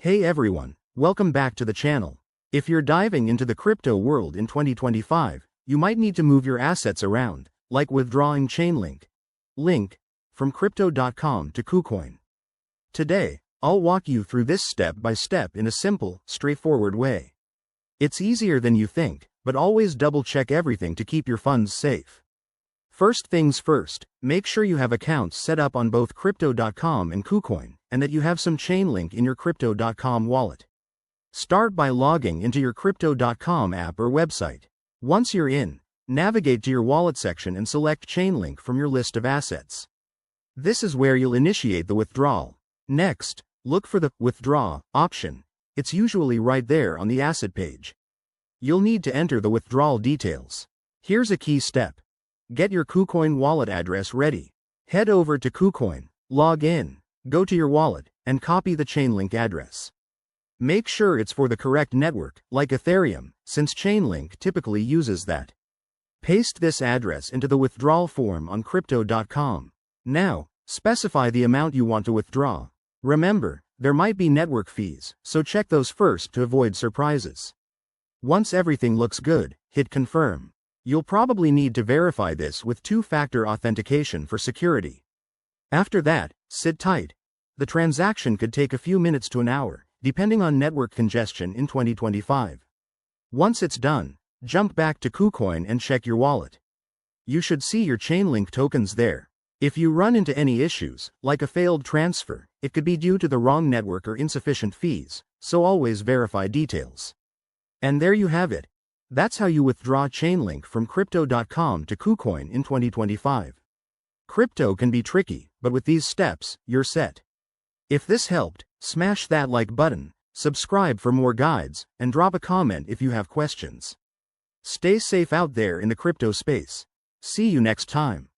Hey everyone, welcome back to the channel. If you're diving into the crypto world in 2025, you might need to move your assets around, like withdrawing Chainlink from crypto.com to Kucoin. Today, I'll walk you through this step by step in a simple, straightforward way. It's easier than you think, but always double check everything to keep your funds safe. First things first, make sure you have accounts set up on both crypto.com and Kucoin, and that you have some Chainlink in your crypto.com wallet. Start by logging into your crypto.com app or website. Once you're in, navigate to your wallet section and select Chainlink from your list of assets. This is where you'll initiate the withdrawal. Next, look for the Withdraw option. It's usually right there on the asset page. You'll need to enter the withdrawal details. Here's a key step. Get your Kucoin wallet address ready. Head over to Kucoin, log in, go to your wallet, and copy the Chainlink address. Make sure it's for the correct network, like Ethereum, since Chainlink typically uses that. Paste this address into the withdrawal form on crypto.com. Now, specify the amount you want to withdraw. Remember, there might be network fees, so check those first to avoid surprises. Once everything looks good, hit confirm. You'll probably need to verify this with two-factor authentication for security. After that, sit tight. The transaction could take a few minutes to an hour, depending on network congestion in 2025. Once it's done, jump back to Kucoin and check your wallet. You should see your Chainlink tokens there. If you run into any issues, like a failed transfer, it could be due to the wrong network or insufficient fees, so always verify details. And there you have it. That's how you withdraw Chainlink from crypto.com to Kucoin in 2025. Crypto can be tricky, but with these steps, you're set. If this helped, smash that like button, subscribe for more guides, and drop a comment if you have questions. Stay safe out there in the crypto space. See you next time.